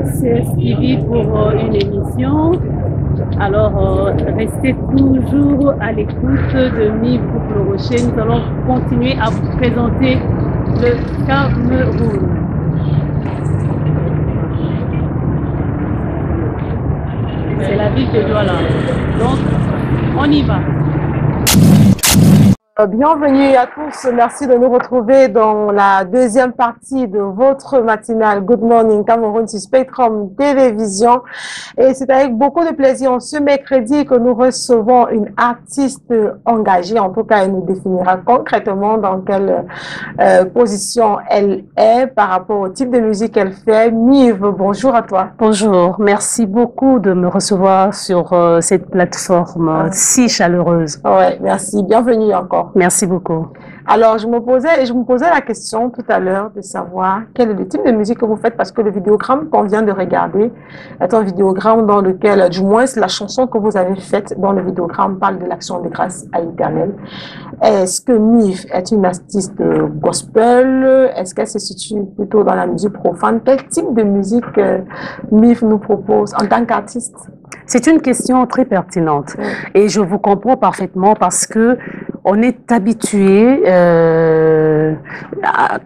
c'est Stevie pour une émission. Alors, restez toujours à l'écoute de Mive Couple Rocher. Nous allons continuer à vous présenter le Cameroun. C'est la ville de Douala. Donc, on y va. Bienvenue à tous, merci de nous retrouver dans la deuxième partie de votre matinale Good Morning Cameroun sur Spectrum Télévision. Et c'est avec beaucoup de plaisir en ce mercredi que nous recevons une artiste engagée. En tout cas, elle nous définira concrètement dans quelle position elle est par rapport au type de musique qu'elle fait. Mive, bonjour à toi. Bonjour, merci beaucoup de me recevoir sur cette plateforme si chaleureuse. Ouais, merci, bienvenue encore. Merci beaucoup. Alors, je me posais la question tout à l'heure de savoir quel est le type de musique que vous faites parce que le vidéogramme qu'on vient de regarder est un vidéogramme dans lequel, du moins, la chanson que vous avez faite dans le vidéogramme parle de l'action de grâce à l'Éternel. Est-ce que Mive est une artiste gospel? Est-ce qu'elle se situe plutôt dans la musique profane? Quel type de musique Mive nous propose en tant qu'artiste? C'est une question très pertinente et je vous comprends parfaitement parce que on est habitué à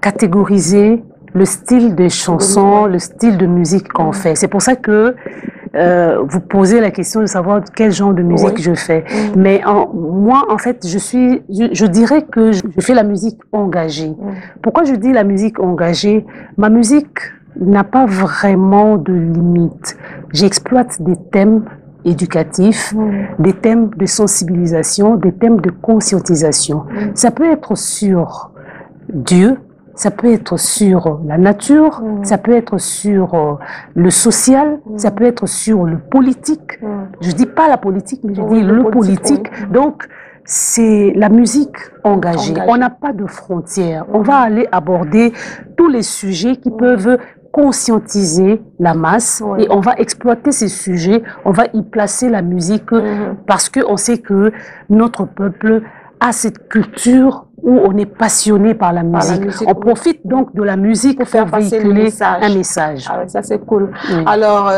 catégoriser le style de chanson, le style de musique qu'on fait. C'est pour ça que vous posez la question de savoir quel genre de musique je fais. Mais moi, en fait, je dirais que je fais la musique engagée. Pourquoi je dis la musique engagée? Ma musique n'a pas vraiment de limite. J'exploite des thèmes éducatifs, des thèmes de sensibilisation, des thèmes de conscientisation. Ça peut être sur Dieu, ça peut être sur la nature, ça peut être sur le social, ça peut être sur le politique. Je dis pas la politique, mais je dis le politique. Donc, c'est la musique engagée. On n'a pas de frontières. On va aller aborder tous les sujets qui peuvent conscientiser la masse et on va exploiter ces sujets, on va y placer la musique parce que on sait que notre peuple a cette culture où on est passionné par la musique. On profite donc de la musique pour faire véhiculer un message. Ah ouais, ça c'est cool. Alors,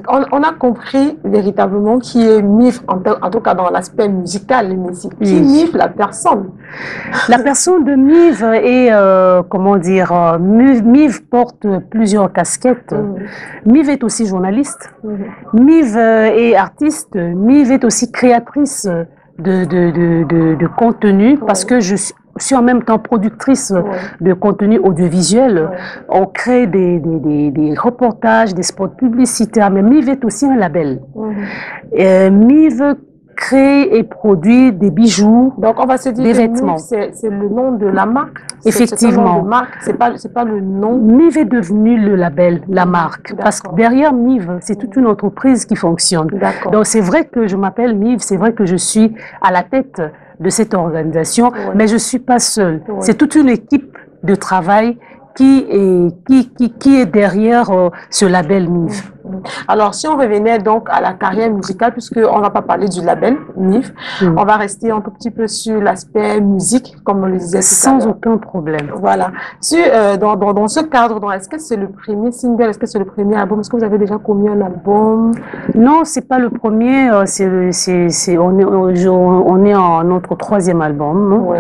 on a compris véritablement qui est Mive, en tout cas dans l'aspect musical, les musiques. Qui est Mive, la personne? La personne de Mive est, comment dire, Mive porte plusieurs casquettes. Mive est aussi journaliste. Mive est artiste. Mive est aussi créatrice de contenu parce que je suis en même temps productrice de contenu audiovisuel. On crée des reportages, des spots publicitaires, mais Mive est aussi un label. Mive crée et produit des bijoux, donc on va se dire des que vêtements. C'est le nom de la marque. Effectivement. C'est pas le nom. Mive est devenu le label, la marque. Parce que derrière Mive, c'est toute une entreprise qui fonctionne. Donc c'est vrai que je m'appelle Mive, c'est vrai que je suis à la tête de cette organisation, mais je suis pas seule. C'est toute une équipe de travail qui est derrière ce label Mive. Alors, si on revenait donc à la carrière musicale, puisqu'on ne va pas parler du label Mive, on va rester un tout petit peu sur l'aspect musique, comme on le disait tout à l'heure. Sans aucun problème. Voilà. Dans ce cadre, est-ce que c'est le premier single, est-ce que c'est le premier album? Est-ce que vous avez déjà commis un album? Non, c'est pas le premier. On est en notre troisième album.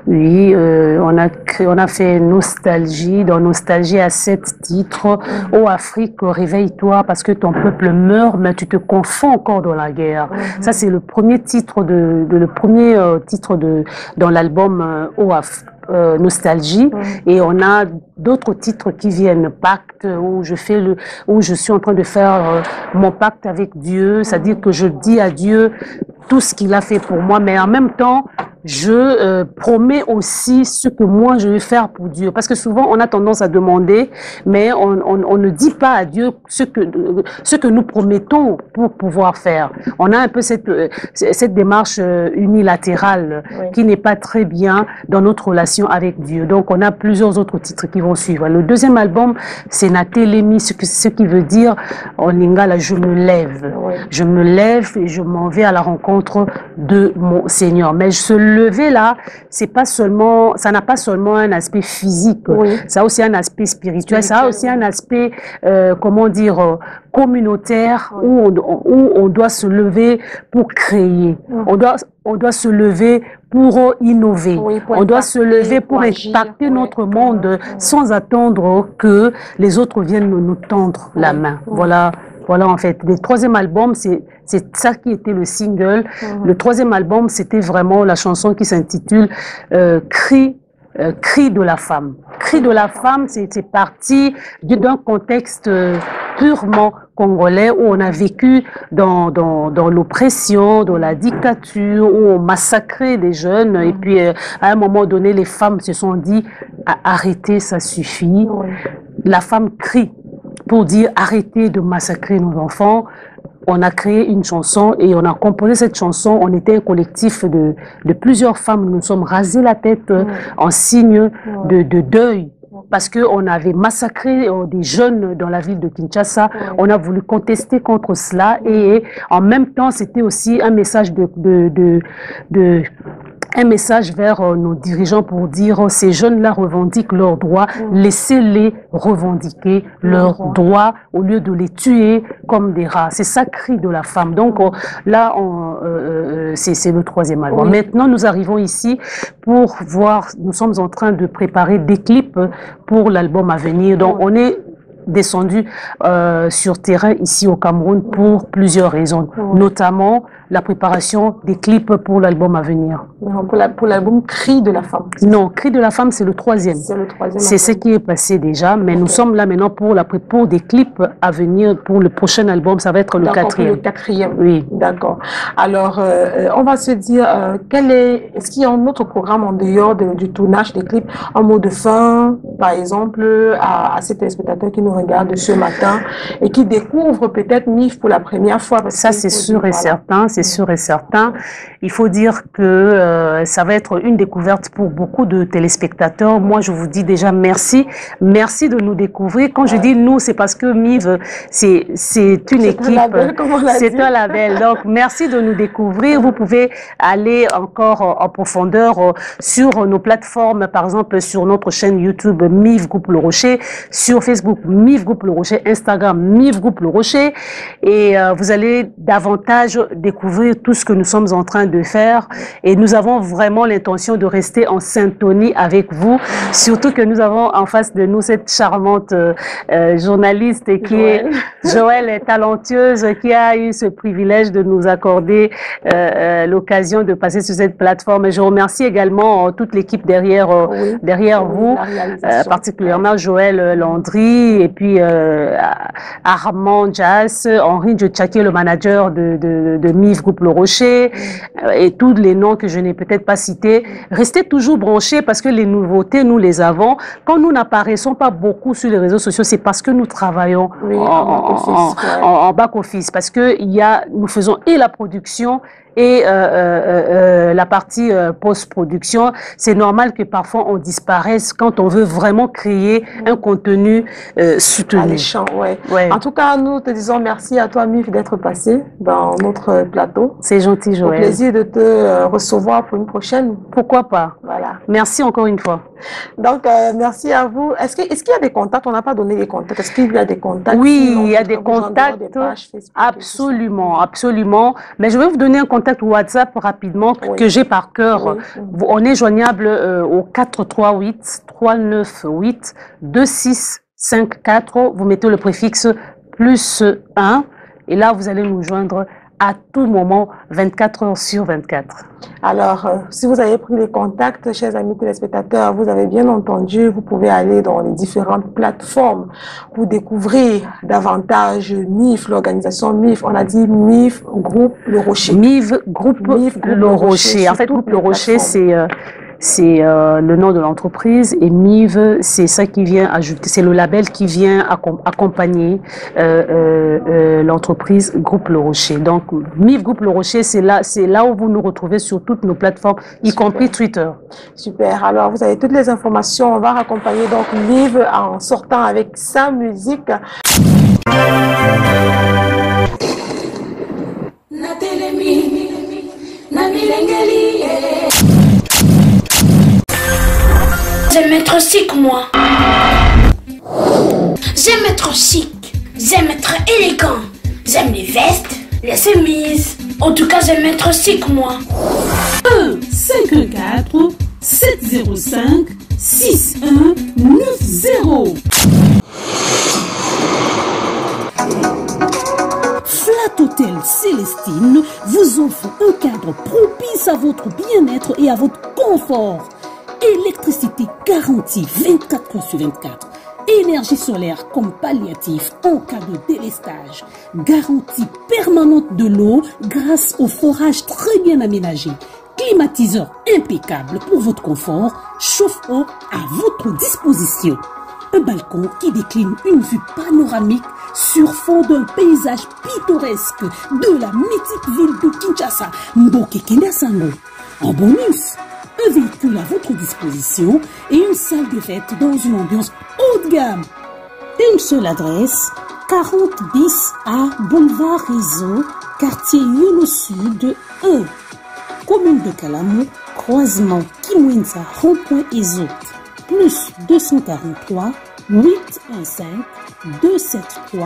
Oui, on a fait Nostalgie. Dans Nostalgie, à 7 titres. Oh Afrique, réveille-toi parce que ton peuple meurt, mais tu te confonds encore dans la guerre. Ça, c'est le premier titre dans l'album Oh Afrique. Nostalgie et on a d'autres titres qui viennent, Pacte, où je suis en train de faire mon pacte avec Dieu, c'est-à-dire que je dis à Dieu tout ce qu'il a fait pour moi, mais en même temps je promets aussi ce que moi je vais faire pour Dieu, parce que souvent on a tendance à demander, mais on ne dit pas à Dieu ce que nous promettons pour pouvoir faire. On a un peu cette démarche unilatérale qui n'est pas très bien dans notre relation avec Dieu. Donc on a plusieurs autres titres qui vont suivre. Le deuxième album, c'est Natelemi, ce qui veut dire en lingala, je me lève. Je me lève et je m'en vais à la rencontre de mon Seigneur. Mais ce lever là, c'est pas seulement, ça n'a pas seulement un aspect physique, ça a aussi un aspect spirituel, ça a aussi un aspect, comment dire, communautaire où on doit se lever pour créer. On doit se lever pour innover. On doit se lever pour impacter notre monde sans attendre que les autres viennent nous tendre la main. Voilà, en fait. Le troisième album, c'est ça qui était le single. Le troisième album, c'était vraiment la chanson qui s'intitule Cri de la femme. Cri de la femme, c'est parti d'un contexte purement congolais où on a vécu dans l'oppression, dans la dictature, où on massacrait des jeunes. Et puis, à un moment donné, les femmes se sont dit arrêtez, ça suffit. La femme crie pour dire arrêtez de massacrer nos enfants. On a créé une chanson et on a composé cette chanson. On était un collectif de plusieurs femmes. Nous nous sommes rasés la tête en signe de deuil. Parce qu'on avait massacré des jeunes dans la ville de Kinshasa. On a voulu contester contre cela. Et en même temps, c'était aussi un message un message vers nos dirigeants pour dire ces jeunes-là revendiquent leurs droits, laissez-les revendiquer leurs droits au lieu de les tuer comme des rats. C'est ça, cri de la femme. Donc là, c'est le troisième album. Maintenant, nous arrivons ici pour voir, nous sommes en train de préparer des clips pour l'album à venir. Donc on est descendu sur terrain ici au Cameroun pour plusieurs raisons, notamment la préparation des clips pour l'album à venir. Pour l'album Cri de la femme. Non, Cri de la femme, c'est le troisième. C'est le troisième. C'est ce qui est passé déjà, mais nous sommes là maintenant pour des clips à venir pour le prochain album. Ça va être le quatrième. Le quatrième. Oui. D'accord. Alors, on va se dire, est-ce qu'il y a un autre programme en dehors du tournage des clips, un mot de fin, par exemple, à ces téléspectateurs qui nous regardent ce matin et qui découvrent peut-être MIF pour la première fois? Ça, c'est sûr et certain. C'est sûr et certain. Il faut dire que ça va être une découverte pour beaucoup de téléspectateurs. Moi, je vous dis déjà merci. Merci de nous découvrir. Quand je dis nous, c'est parce que MIV, c'est une équipe. C'est un label. Donc, merci de nous découvrir. Vous pouvez aller encore en profondeur sur nos plateformes, par exemple, sur notre chaîne YouTube MIV Groupe Le Rocher, sur Facebook MIV Groupe Le Rocher, Instagram MIV Groupe Le Rocher. Et vous allez davantage découvrir tout ce que nous sommes en train de faire et nous avons vraiment l'intention de rester en syntonie avec vous, surtout que nous avons en face de nous cette charmante journaliste qui Joël est talentueuse, qui a eu ce privilège de nous accorder l'occasion de passer sur cette plateforme. Et je remercie également toute l'équipe derrière vous, particulièrement Joël Landry et puis Armand Jas, Henri Djotchaké, le manager de MIV Groupe Le Rocher et tous les noms que je n'ai peut-être pas cités. Restez toujours branchés parce que les nouveautés, nous les avons. Quand nous n'apparaissons pas beaucoup sur les réseaux sociaux, c'est parce que nous travaillons en back-office. Parce que nous faisons et la production et la partie post-production. C'est normal que parfois on disparaisse quand on veut vraiment créer un contenu soutenu. Alléchant, En tout cas, nous te disons merci à toi, Mif, d'être passé dans notre plateau. C'est gentil, Joël. Au plaisir de te recevoir pour une prochaine. Pourquoi pas? Voilà. Merci encore une fois. Donc, merci à vous. Est-ce qu'il y a des contacts? On n'a pas donné les contacts. Est-ce qu'il y a des contacts? Oui, il y a des contacts. Absolument, absolument. Mais je vais vous donner un contact WhatsApp rapidement que j'ai par cœur. On est joignable au 438 398 2654. Vous mettez le préfixe +1 et là vous allez nous joindre à tout moment, 24 heures sur 24. Alors, si vous avez pris les contacts, chers amis téléspectateurs, vous avez bien entendu, vous pouvez aller dans les différentes plateformes pour découvrir davantage MIF, l'organisation MIF. On a dit MIF Groupe Le Rocher. MIF Groupe Le Rocher. En fait, Groupe Le Rocher, c'est le nom de l'entreprise et MIV, c'est ça qui vient ajouter, c'est le label qui vient accompagner l'entreprise Groupe Le Rocher. Donc MIV Groupe Le Rocher, c'est là où vous nous retrouvez sur toutes nos plateformes, y compris Twitter. Super. Alors vous avez toutes les informations. On va accompagner donc MIV en sortant avec sa musique. Na telemi, na milengeli. chic, moi. J'aime être chic. J'aime être élégant. J'aime les vestes, les chemises. En tout cas, j'aime être chic, moi. 1-514 705 6190. Flat Hotel Célestine vous offre un cadre propice à votre bien-être et à votre confort. Électricité garantie 24 heures sur 24. Énergie solaire comme palliatif en cas de délestage. Garantie permanente de l'eau grâce au forage très bien aménagé. Climatiseur impeccable pour votre confort. Chauffe-eau à votre disposition. Un balcon qui décline une vue panoramique sur fond d'un paysage pittoresque de la mythique ville de Kinshasa, Mbokekenda Sango. En bonus, un véhicule à votre disposition et une salle de fête dans une ambiance haut de gamme. Une seule adresse, 40 bis à Boulevard Réseau, quartier Yolo Sud 1. Commune de Kalamou, croisement Kimwenza, rond-point Ezo. Plus 243 815 273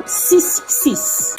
066.